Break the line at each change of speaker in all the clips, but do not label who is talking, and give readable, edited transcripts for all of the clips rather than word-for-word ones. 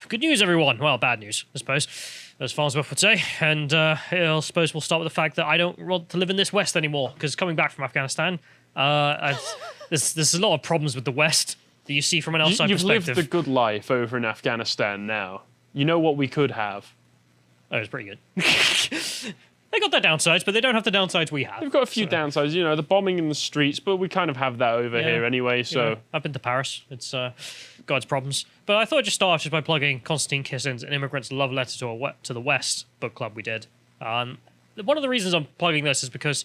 Good news, everyone. Well, bad news, I suppose, as Farnsworth would say. And I suppose we'll start with the fact that I don't want to live in this West anymore, because coming back from Afghanistan, there's a lot of problems with the West that you see from an outside perspective.
You've lived the good life over in Afghanistan now. You know what we could have.
Oh, it was pretty good. They got their downsides, but they don't have the downsides we have.
They've got a few downsides, you know, the bombing in the streets, but we kind of have that over here anyway, so...
Yeah. I've been to Paris. It's got its problems. But I thought I'd just start off just by plugging Konstantin Kissin's An Immigrant's Love Letter to the West book club we did. One of the reasons I'm plugging this is because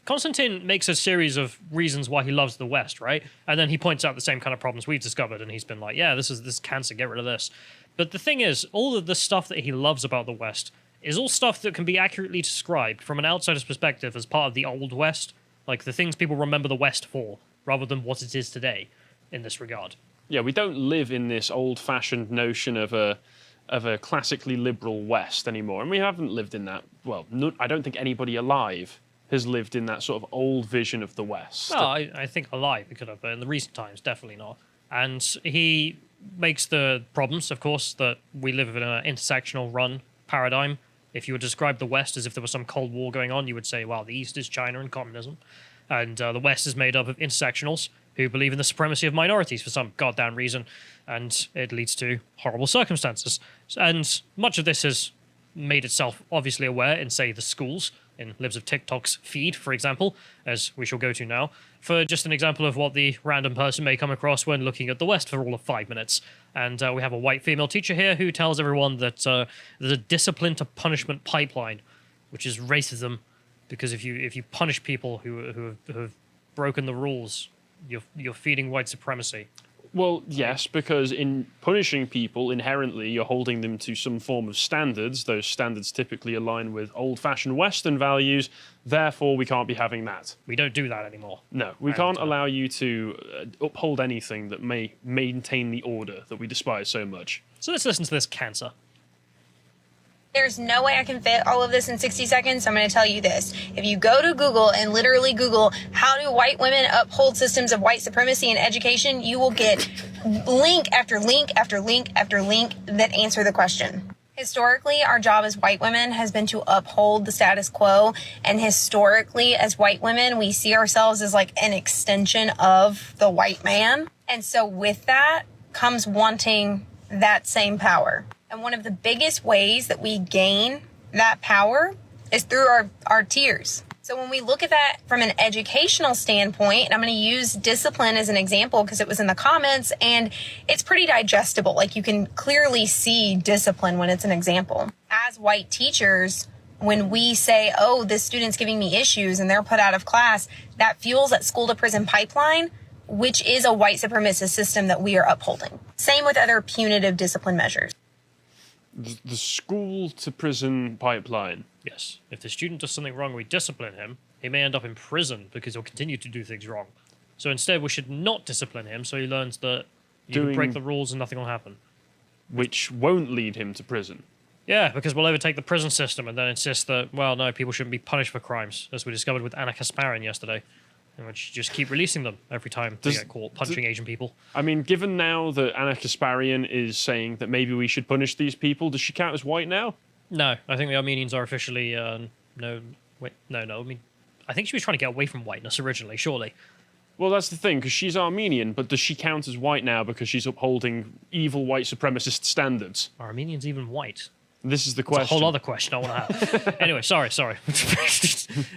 Konstantin makes a series of reasons why he loves the West, right? And then he points out the same kind of problems we've discovered, and he's been like, yeah, this is cancer, get rid of this. But the thing is, all of the stuff that he loves about the West is all stuff that can be accurately described from an outsider's perspective as part of the Old West, like the things people remember the West for, rather than what it is today in this regard.
Yeah, we don't live in this old-fashioned notion of a classically liberal West anymore, and we haven't lived in that. Well, I don't think anybody alive has lived in that sort of old vision of the West.
No, I think alive we could have, but in the recent times, definitely not. And he makes the problems, of course, that we live in an intersectional run paradigm. If you would describe the West as if there was some Cold War going on, you would say, well, the East is China and communism, and the West is made up of intersectionals who believe in the supremacy of minorities for some goddamn reason, and it leads to horrible circumstances. And much of this has made itself obviously aware in, say, the schools, in Libs of TikTok's feed, for example, as we shall go to now, for just an example of what the random person may come across when looking at the West for all of 5 minutes. And we have a white female teacher here who tells everyone that there's a discipline to punishment pipeline, which is racism, because if you punish people who have broken the rules, you're feeding white supremacy.
Well, yes, because in punishing people, inherently, you're holding them to some form of standards. Those standards typically align with old-fashioned Western values. Therefore, we can't be having that.
We don't do that anymore.
No, we can't allow you to uphold anything that may maintain the order that we despise so much.
So let's listen to this cancer.
There's no way I can fit all of this in 60 seconds, so I'm going to tell you this. If you go to Google and literally Google, how do white women uphold systems of white supremacy in education, you will get link after link after link after link that answer the question. Historically, our job as white women has been to uphold the status quo, and historically, as white women, we see ourselves as like an extension of the white man. And so with that comes wanting that same power. And one of the biggest ways that we gain that power is through our tears. So when we look at that from an educational standpoint, and I'm going to use discipline as an example because it was in the comments and it's pretty digestible. Like you can clearly see discipline when it's an example. As white teachers, when we say, oh, this student's giving me issues and they're put out of class, that fuels that school to prison pipeline, which is a white supremacist system that we are upholding. Same with other punitive discipline measures.
The school to prison pipeline.
Yes. If the student does something wrong, we discipline him. He may end up in prison because he'll continue to do things wrong. So instead, we should not discipline him so he learns that you can break the rules and nothing will happen.
Which won't lead him to prison.
Yeah, because we'll overtake the prison system and then insist that, well, no, people shouldn't be punished for crimes, as we discovered with Anna Kasparian yesterday. In which you just keep releasing them every time they get caught punching Asian people.
I mean, given now that Anna Kasparian is saying that maybe we should punish these people, does she count as white now?
No, I think the Armenians are officially no. I mean, I think she was trying to get away from whiteness originally. Surely.
Well, that's the thing, because she's Armenian, but does she count as white now because she's upholding evil white supremacist standards?
Are Armenians even white?
This is the question.
It's a whole other question I want to have. Anyway, sorry. I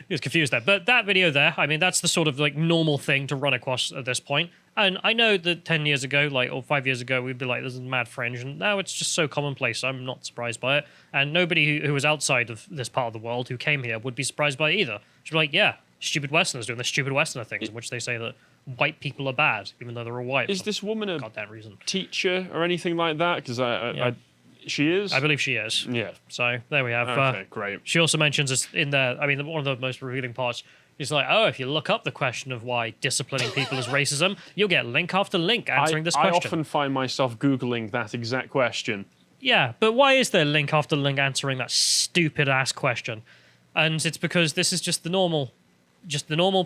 was confused there. But that video there, I mean, that's the sort of like normal thing to run across at this point. And I know that 10 years ago, or 5 years ago, we'd be like, this is mad fringe. And now it's just so commonplace. I'm not surprised by it. And nobody who was outside of this part of the world who came here would be surprised by it either. She'd be like, yeah, stupid Westerners doing the stupid Westerner things in which they say that white people are bad, even though they're all white.
Is this woman a
goddamn reason
teacher or anything like that? Because she is?
I believe she is.
Yeah.
So there we have.
Okay, great.
She also mentions this in there. I mean, one of the most revealing parts is like, oh, if you look up the question of why disciplining people is racism, you'll get link after link answering this question.
I often find myself Googling that exact question.
Yeah, but why is there link after link answering that stupid ass question? And it's because this is just the normal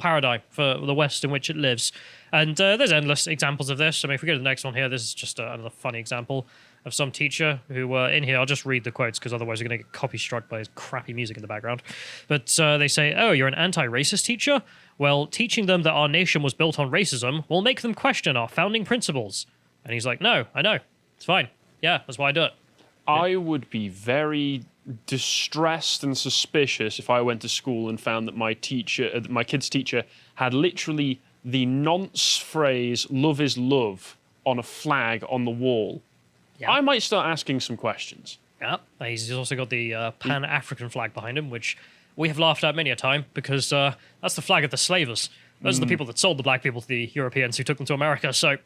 paradigm for the West in which it lives. And there's endless examples of this. I mean, if we go to the next one here, this is just another funny example. of some teacher who in here. I'll just read the quotes because otherwise we're going to get copy struck by his crappy music in the background. But they say, "Oh, you're an anti-racist teacher? Well, teaching them that our nation was built on racism will make them question our founding principles." And he's like, "No, I know. It's fine. Yeah, that's why I do it."
I would be very distressed and suspicious if I went to school and found that my kid's teacher, had literally the nonce phrase "love is love" on a flag on the wall.
Yeah.
I might start asking some questions.
Yeah, he's also got the Pan-African flag behind him, which we have laughed at many a time because that's the flag of the slavers. Those are the people that sold the black people to the Europeans who took them to America. So,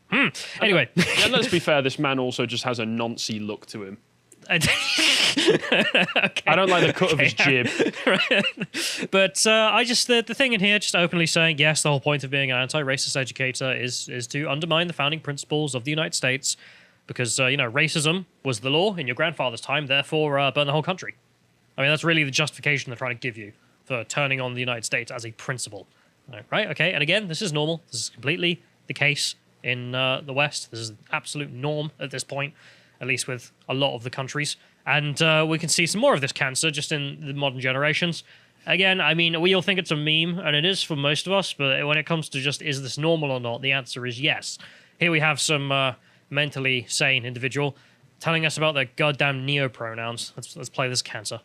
anyway.
And let's be fair, this man also just has a noncy look to him.
Okay.
I don't like the cut of his jib.
But I just, the thing in here, just openly saying, yes, the whole point of being an anti-racist educator is to undermine the founding principles of the United States because, racism was the law in your grandfather's time, therefore burn the whole country. I mean, that's really the justification they're trying to give you for turning on the United States as a principle. Right? Okay, and again, this is normal. This is completely the case in the West. This is an absolute norm at this point, at least with a lot of the countries. And we can see some more of this cancer just in the modern generations. Again, I mean, we all think it's a meme, and it is for most of us, but when it comes to just is this normal or not, the answer is yes. Here we have some mentally sane individual telling us about their goddamn neo-pronouns. Let's play this cancer.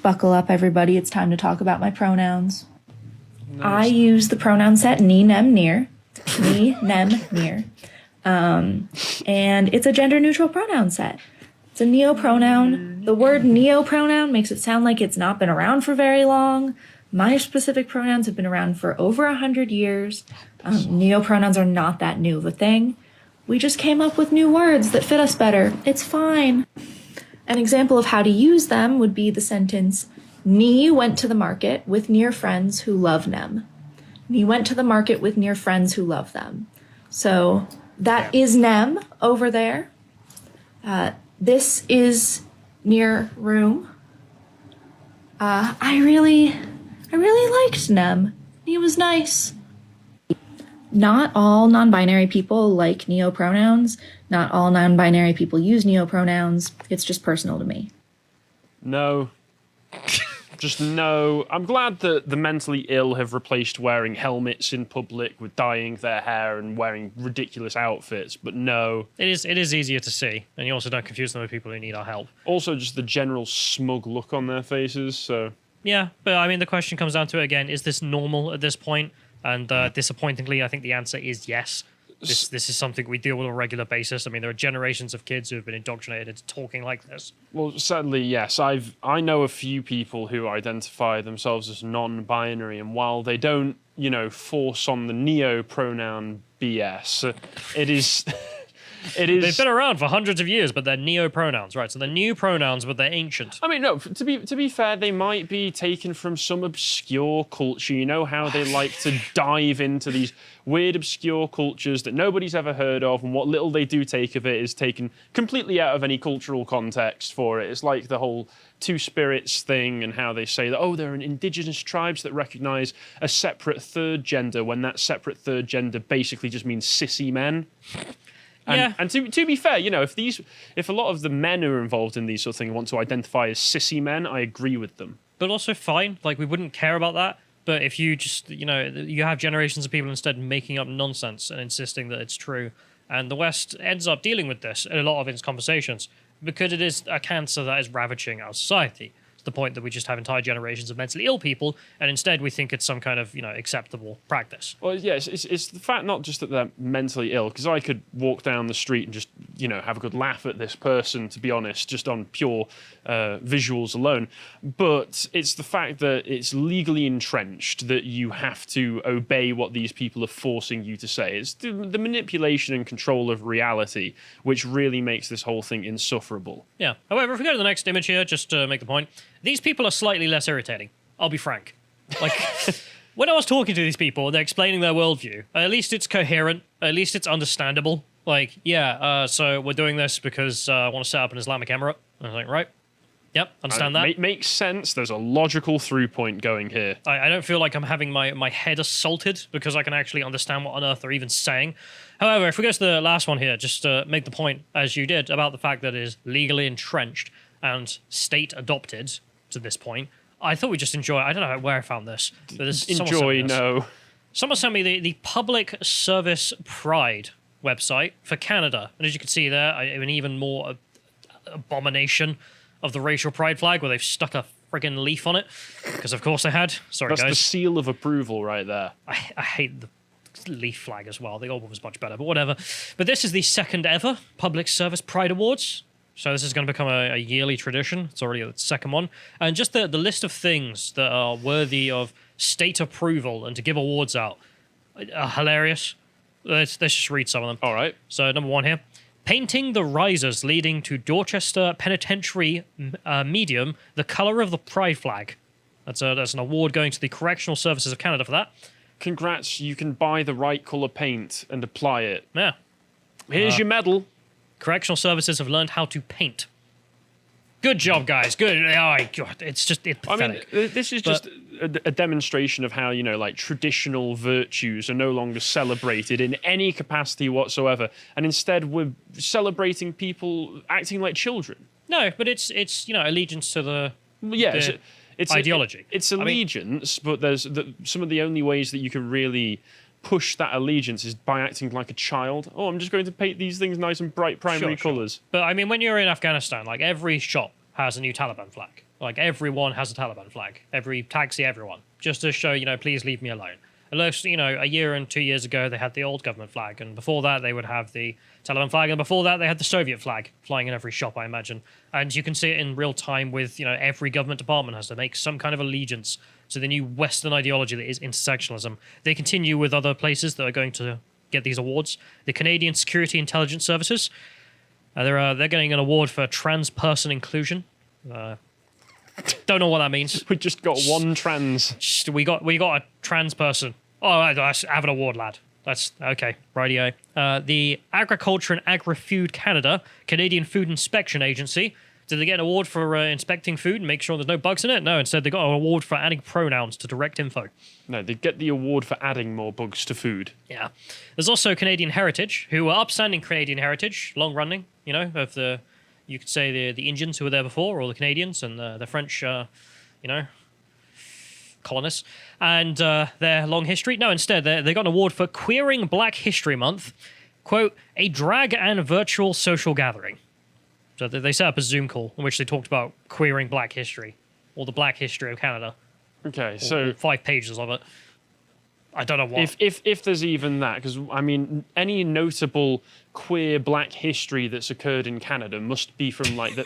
Buckle up, everybody. It's time to talk about my pronouns. Nice. I use the pronoun set me, nem, near. Me, nem, near. And it's a gender-neutral pronoun set. It's a neo-pronoun. The word neo-pronoun makes it sound like it's not been around for very long. My specific pronouns have been around for over 100 years. Neo-pronouns are not that new of a thing. We just came up with new words that fit us better. It's fine. An example of how to use them would be the sentence, "Nee went to the market with near friends who love nem." Nee went to the market with near friends who love them. So that is nem over there. This is near room. I really liked nem. He was nice. Not all non-binary people like neo-pronouns. Not all non-binary people use neo-pronouns. It's just personal to me.
No. Just no. I'm glad that the mentally ill have replaced wearing helmets in public with dyeing their hair and wearing ridiculous outfits, but no.
It is easier to see, and you also don't confuse them with people who need our help.
Also, just the general smug look on their faces, so...
Yeah, but I mean, the question comes down to it again, is this normal at this point? And disappointingly, I think the answer is yes. This is something we deal with on a regular basis. I mean, there are generations of kids who have been indoctrinated into talking like this.
Well, sadly, yes. I know a few people who identify themselves as non-binary, and while they don't, force on the neo-pronoun BS, it is...
They've been around for hundreds of years, but they're neo-pronouns, right? So they're new pronouns, but they're ancient.
I mean, no, to be fair, they might be taken from some obscure culture. You know how they like to dive into these weird, obscure cultures that nobody's ever heard of, and what little they do take of it is taken completely out of any cultural context for it. It's like the whole Two Spirits thing and how they say that, oh, there are indigenous tribes that recognize a separate third gender when that separate third gender basically just means sissy men. And to be fair, if a lot of the men who are involved in these sort of things want to identify as sissy men, I agree with them.
But also fine, like we wouldn't care about that. But if you just, you have generations of people instead making up nonsense and insisting that it's true, and the West ends up dealing with this in a lot of its conversations because it is a cancer that is ravaging our society. The point that we just have entire generations of mentally ill people, and instead we think it's some kind of acceptable practice.
Well, yes, it's the fact not just that they're mentally ill, because I could walk down the street and just have a good laugh at this person, to be honest, just on pure visuals alone. But it's the fact that it's legally entrenched that you have to obey what these people are forcing you to say. It's the manipulation and control of reality which really makes this whole thing insufferable.
Yeah. However, if we go to the next image here, just to make the point. These people are slightly less irritating. I'll be frank. Like, when I was talking to these people, they're explaining their worldview. At least it's coherent. At least it's understandable. Like, so we're doing this because I want to set up an Islamic emirate. And I was like, right. Yep, understand that.
Makes sense. There's a logical through point going here.
I don't feel like I'm having my head assaulted because I can actually understand what on earth they're even saying. However, if we go to the last one here, just to make the point, as you did, about the fact that it is legally entrenched and state adopted to this point, I thought we'd just enjoy it. I don't know where I found this. But someone sent me the Public Service Pride website for Canada. And as you can see there, an even more abomination of the racial pride flag where they've stuck a friggin' leaf on it. Because of course they had. Sorry,
That's
guys.
the seal of approval right there.
I hate the leaf flag as well. The old one was much better, but whatever. But this is the second ever Public Service Pride Awards. So this is going to become a yearly tradition. It's already the second one. And just the list of things that are worthy of state approval and to give awards out are hilarious. Let's just read some of them.
All right.
So number one here. Painting the risers leading to Dorchester Penitentiary Medium the colour of the pride flag. That's an award going to the Correctional Services of Canada for that.
Congrats, you can buy the right colour paint and apply it.
Yeah.
Here's your medal.
Correctional Services have learned how to paint. Good job, guys. Good. Oh, God. It's pathetic.
I mean, this is just a demonstration of how, like traditional virtues are no longer celebrated in any capacity whatsoever. And instead, we're celebrating people acting like children.
No, but it's allegiance to the
It's
ideology.
It's allegiance, but there's some of the only ways that you can really push that allegiance is by acting like a child. Oh, I'm just going to paint these things nice and bright primary colours.
But I mean, when you're in Afghanistan, like every shop has a new Taliban flag. Like everyone has a Taliban flag. Every taxi, everyone. Just to show, please leave me alone. Unless, a year and 2 years ago, they had the old government flag. And before that, they would have the Taliban flag. And before that, they had the Soviet flag flying in every shop, I imagine. And you can see it in real time with, every government department has to make some kind of allegiance to the new Western ideology that is intersectionalism. They continue with other places that are going to get these awards. The Canadian Security Intelligence Services. They're getting an award for trans person inclusion. Don't know what that means.
We just got one trans.
We got a trans person. Oh, I have an award, lad. That's okay. Radio. The Agriculture and Agri-Food Canada, Canadian Food Inspection Agency. Did they get an award for inspecting food and make sure there's no bugs in it? No, instead they got an award for adding pronouns to direct info.
No, they get the award for adding more bugs to food.
Yeah. There's also Canadian Heritage, who are upstanding Canadian Heritage, long running, of the, you could say the Indians who were there before, or the Canadians and the French, colonists, and their long history. No, instead, they got an award for Queering Black History Month, quote, a drag and virtual social gathering. So they set up a Zoom call in which they talked about queering Black history, or the Black history of Canada.
Okay, so
5 pages of it. I don't know what.
If there's even that, because I mean, any notable queer Black history that's occurred in Canada must be from like the.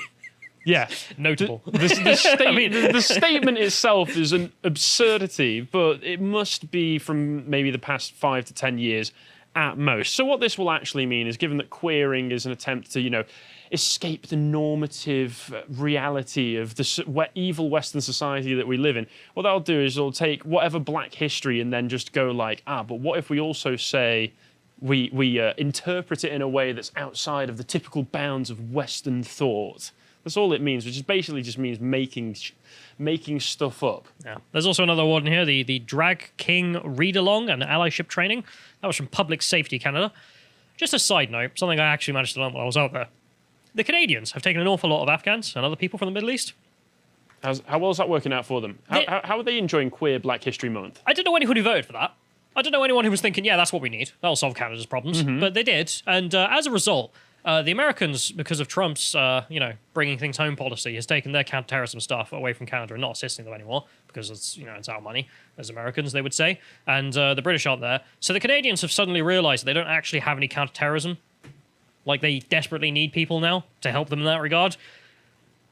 Yeah,
notable.
The statement itself is an absurdity, but it must be from maybe the past 5 to 10 years at most. So what this will actually mean is, given that queering is an attempt to, escape the normative reality of the evil Western society that we live in, what they'll do is they'll take whatever Black history and then just go like, but what if we also say we interpret it in a way that's outside of the typical bounds of Western thought? That's all it means, which is basically just means making stuff up.
Yeah. There's also another award in here, the Drag King Read-Along and Allyship Training. That was from Public Safety Canada. Just a side note, something I actually managed to learn while I was out there. The Canadians have taken an awful lot of Afghans and other people from the Middle East.
How well is that working out for them? How are they enjoying Queer Black History Month?
I don't know anyone who voted for that. I don't know anyone who was thinking, yeah, that's what we need. That'll solve Canada's problems. Mm-hmm. But they did. And as a result, the Americans, because of Trump's, bringing things home policy, has taken their counterterrorism stuff away from Canada and not assisting them anymore because it's our money as Americans, they would say. And the British aren't there. So the Canadians have suddenly realized they don't actually have any counterterrorism. Like, they desperately need people now to help them in that regard.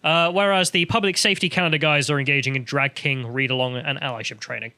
Whereas the Public Safety Canada guys are engaging in Drag King, Read-Along, and Allyship Training.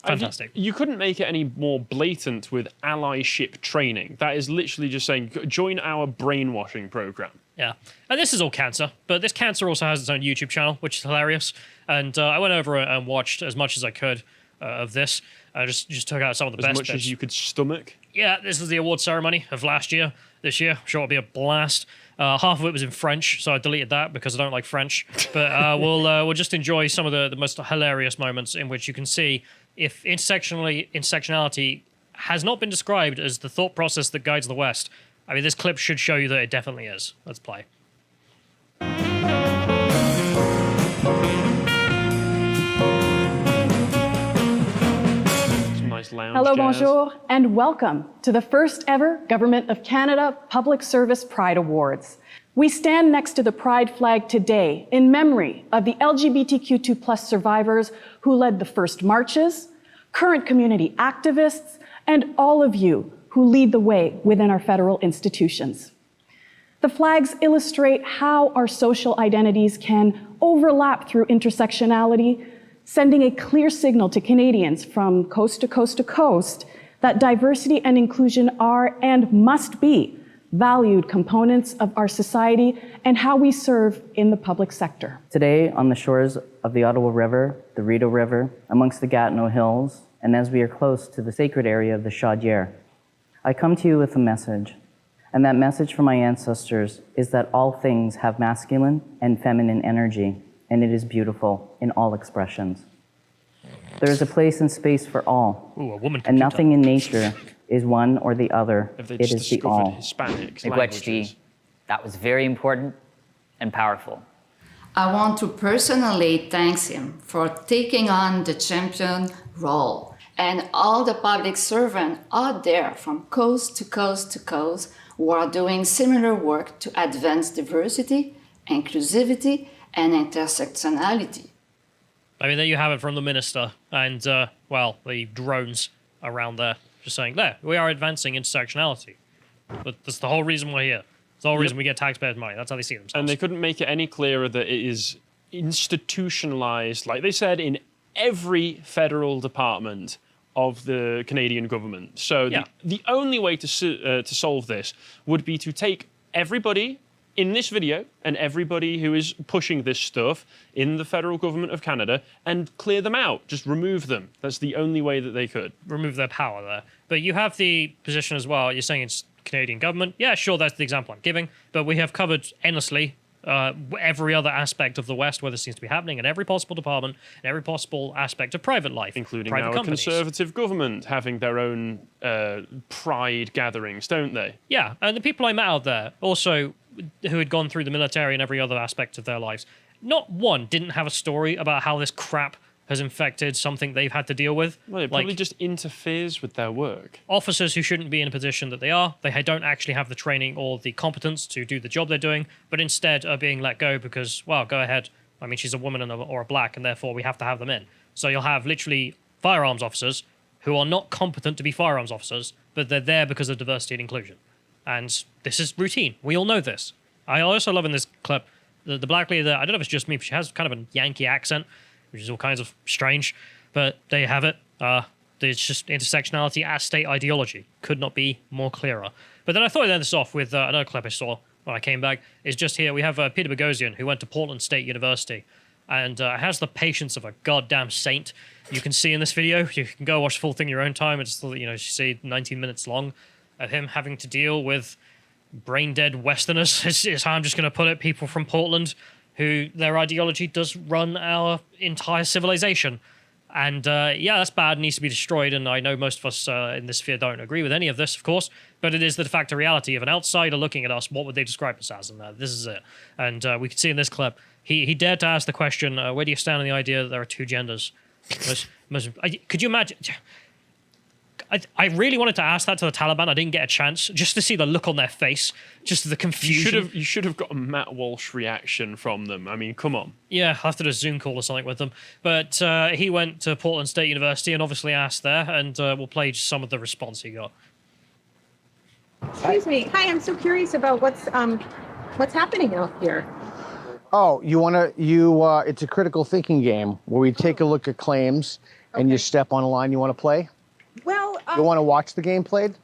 Fantastic.
You couldn't make it any more blatant with allyship training. That is literally just saying, join our brainwashing program.
Yeah. And this is all cancer, but this cancer also has its own YouTube channel, which is hilarious. And I went over and watched as much as I could of this. I just took out some of the best bits.
As much as you could stomach?
Yeah, this was the award ceremony of last year. this year. I'm sure it'll be a blast. Half of it was in French, so I deleted that because I don't like French. But we'll just enjoy some of the most hilarious moments in which you can see if intersectionality has not been described as the thought process that guides the West. I mean, this clip should show you that it definitely is. Let's play.
Hello, bonjour, and welcome to the first ever Government of Canada Public Service Pride Awards. We stand next to the Pride flag today in memory of the LGBTQ2+ survivors who led the first marches, current community activists, and all of you who lead the way within our federal institutions. The flags illustrate how our social identities can overlap through intersectionality, sending a clear signal to Canadians from coast to coast to coast that diversity and inclusion are and must be valued components of our society and how we serve in the public sector.
Today, on the shores of the Ottawa River, the Rideau River, amongst the Gatineau Hills, and as we are close to the sacred area of the Chaudière, I come to you with a message. And that message from my ancestors is that all things have masculine and feminine energy, and it is beautiful in all expressions. There is a place and space for all,
Ooh, a woman
and
computer.
nothing in nature is one or the other.
Have they
It
just
is the
discovered
all.
Hispanic
Miigwechti,
languages?
that was very important and powerful.
I want to personally thank him for taking on the champion role and all the public servants out there from coast to coast to coast who are doing similar work to advance diversity, inclusivity, and intersectionality.
I mean, there you have it from the minister and, well, the drones around there just saying, there, we are advancing intersectionality. But that's the whole reason we're here. It's the whole reason we get taxpayers' money. That's how they see themselves.
And they couldn't make it any clearer that it is institutionalized, like they said, in every federal department of the Canadian government. So the only way to solve this would be to take everybody in this video and everybody who is pushing this stuff in the federal government of Canada and clear them out. Just remove them. That's the only way that they could.
Remove their power there. But you have the position as well. You're saying it's Canadian government. Yeah, sure, that's the example I'm giving. But we have covered endlessly every other aspect of the West where this seems to be happening in every possible department, in every possible aspect of private life,
including
private
our
companies.
Conservative government having their own pride gatherings, don't they?
Yeah, and the people I met out there also who had gone through the military and every other aspect of their lives, not one didn't have a story about how this crap has infected something they've had to deal with.
Well, it probably just interferes with their work.
Officers who shouldn't be in a position that they are, they don't actually have the training or the competence to do the job they're doing, but instead are being let go because, well, go ahead. I mean, she's a woman or a black, and therefore we have to have them in. So you'll have literally firearms officers who are not competent to be firearms officers, but they're there because of diversity and inclusion. And this is routine. We all know this. I also love in this clip the black leader. I don't know if it's just me, but she has kind of a Yankee accent, which is all kinds of strange. But there you have it. It's just intersectionality as state ideology. Could not be more clearer. But then I thought I'd end this off with another clip I saw when I came back. Is just here. We have Peter Boghossian, who went to Portland State University and has the patience of a goddamn saint. You can see in this video. You can go watch the full thing your own time. It's, you see 19 minutes long of him having to deal with brain-dead Westerners, is how I'm just going to put it, people from Portland who their ideology does run our entire civilization. And yeah, that's bad, it needs to be destroyed, and I know most of us in this sphere don't agree with any of this, of course, but it is the de facto reality of an outsider looking at us, what would they describe us as? And this is it. And we can see in this clip, he dared to ask the question, where do you stand on the idea that there are two genders? Could you imagine... I really wanted to ask that to the Taliban. I didn't get a chance, just to see the look on their face, just the confusion.
You should have got a Matt Walsh reaction from them. I mean, come on.
Yeah, I'll have to do a Zoom call or something with them. But he went to Portland State University and obviously asked there, and we'll play just some of the response he got.
Excuse me. Hi, I'm so curious about what's happening out here.
Oh, it's a critical thinking game where we take a look at claims and you step on a line. You want to play?
Well,
You want to watch the game played?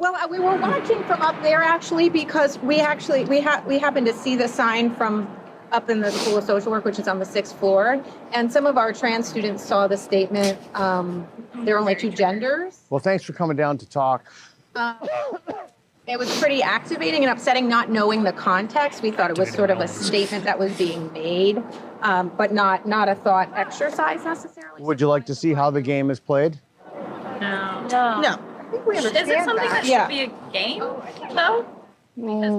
well, we were watching from up there actually because we happened to see the sign from up in the School of Social Work, which is on the 6th floor, and some of our trans students saw the statement. There are only two genders.
Well, thanks for coming down to talk.
It was pretty activating and upsetting not knowing the context. We thought it was sort of a statement that was being made, but not a thought exercise necessarily.
Would you like to see how the game is played?
No. I think we understand
Is it something that should
yeah.
be a game, though?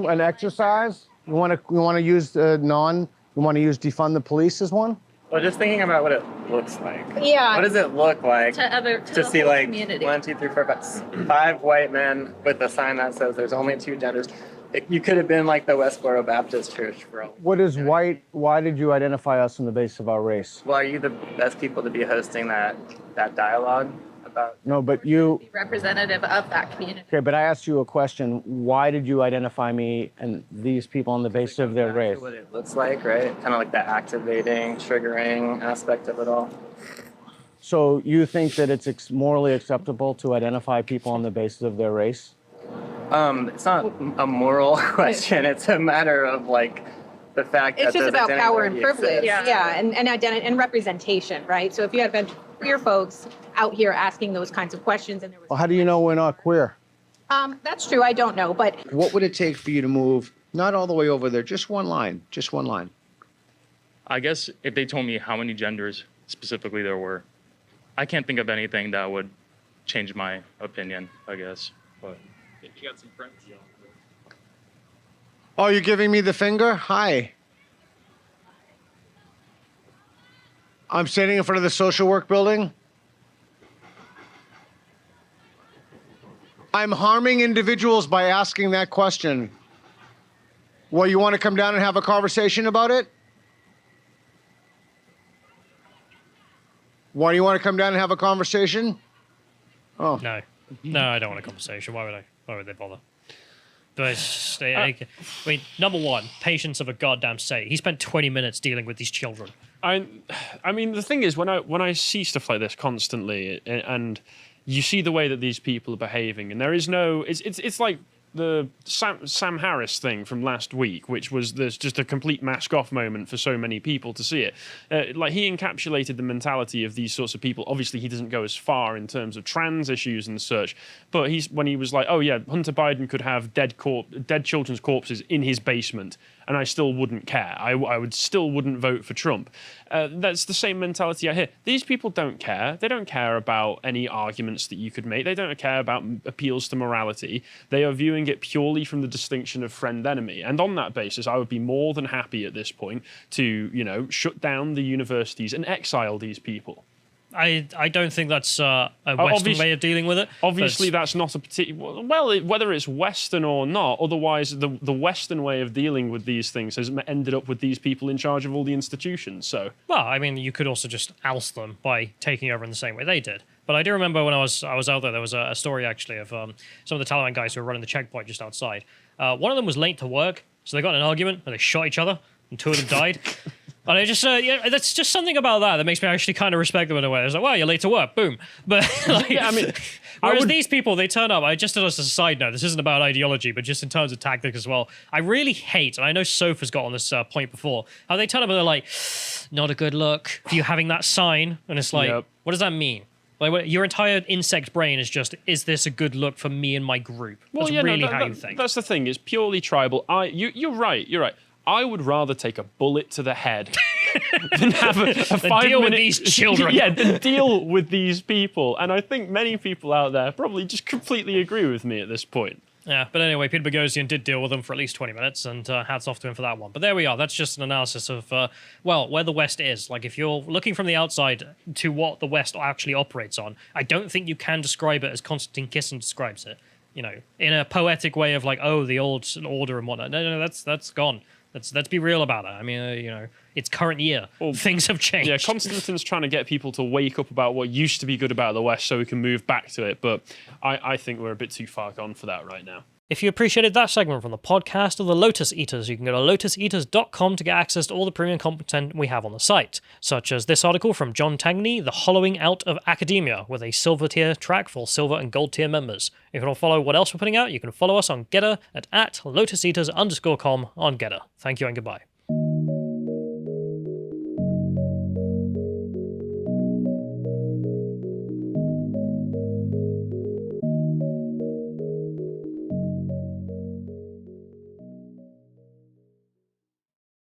An exercise? You want to use defund the police as one?
Well, just thinking about what it looks like.
Yeah.
What does it look like
To the
see
whole
like
community.
1, 2, 3, 4, 5 white men with a sign that says there's only 2 genders? You could have been like the Westboro Baptist Church for all.
What is white? Why did you identify us on the basis of our race?
Well, are you the best people to be hosting that dialogue about?
No, but you.
Be representative of that community.
Okay, but I asked you a question. Why did you identify me and these people on the basis of their race?
What it looks like, right? Kind of like the activating, triggering aspect of it all.
So you think that it's morally acceptable to identify people on the basis of their race?
It's not a moral question. It's a matter of like the fact that
It's just
those
about power and
identities
privilege.
exist.
Yeah, and identity and representation, right? So if you had a bunch of queer folks out here asking those kinds of questions and there was
Well, how do you know we're not queer?
that's true, I don't know, but
What would it take for you to move, not all the way over there, just one line,
I guess if they told me how many genders specifically there were, I can't think of anything that would change my opinion, I guess. But
You got some friends.
Oh, you're giving me the finger? Hi. I'm standing in front of the social work building. I'm harming individuals by asking that question. Well, you want to come down and have a conversation about it? Why do you want to come down and have a conversation? Oh.
No, I don't want a conversation. Why would they bother? But I mean, number one, patience of a goddamn state. He spent 20 minutes dealing with these children.
I mean, the thing is, when I see stuff like this constantly, and you see the way that these people are behaving, and there is no, it's like the Sam Harris thing from last week, which was there's just a complete mask off moment for so many people to see it. Like he encapsulated the mentality of these sorts of people. Obviously, he doesn't go as far in terms of trans issues and such, but when he was like, oh yeah, Hunter Biden could have dead children's corpses in his basement, and I still wouldn't care. I wouldn't vote for Trump. That's the same mentality I hear. These people don't care. They don't care about any arguments that you could make. They don't care about appeals to morality. They are viewing it purely from the distinction of friend-enemy. And on that basis, I would be more than happy at this point to, shut down the universities and exile these people.
I don't think that's a Western way of dealing with it.
Obviously, that's not a particular... Well, whether it's Western or not, otherwise the Western way of dealing with these things has ended up with these people in charge of all the institutions, so...
Well, I mean, you could also just oust them by taking over in the same way they did. But I do remember when I was out there was a story, actually, of some of the Taliban guys who were running the checkpoint just outside. One of them was late to work, so they got in an argument, and they shot each other, and 2 of them died. And I just, that's just something about that makes me actually kind of respect them in a way. It's like, well, you're late to work, boom. But
yeah, I mean,
whereas these people, they turn up. Just as a side note, this isn't about ideology, but just in terms of tactics as well. I really hate, and I know Soph has got on this point before, how they turn up and they're like, not a good look for you having that sign, and it's like, what does that mean? Like your entire insect brain is just, is this a good look for me and my group?
Well,
that's really how you think.
That's the thing. It's purely tribal. You're right. I would rather take a bullet to the head than have a 5-minute...
deal with these children.
Yeah, than deal with these people. And I think many people out there probably just completely agree with me at this point.
Yeah, but anyway, Peter Boghossian did deal with them for at least 20 minutes, and hats off to him for that one. But there we are. That's just an analysis of, where the West is. Like, if you're looking from the outside to what the West actually operates on, I don't think you can describe it as Konstantin Kisin describes it, in a poetic way of like, oh, the old order and whatnot. No, that's gone. Let's be real about it. I mean, it's current year. Well, things have changed.
Yeah, Konstantin's trying to get people to wake up about what used to be good about the West so we can move back to it. But I think we're a bit too far gone for that right now.
If you appreciated that segment from the podcast of the Lotus Eaters, you can go to lotuseaters.com to get access to all the premium content we have on the site, such as this article from John Tangney, The Hollowing Out of Academia, with a silver tier track for silver and gold tier members. If you want to follow what else we're putting out, you can follow us on Getter at @lotuseaters_com on Getter. Thank you and goodbye.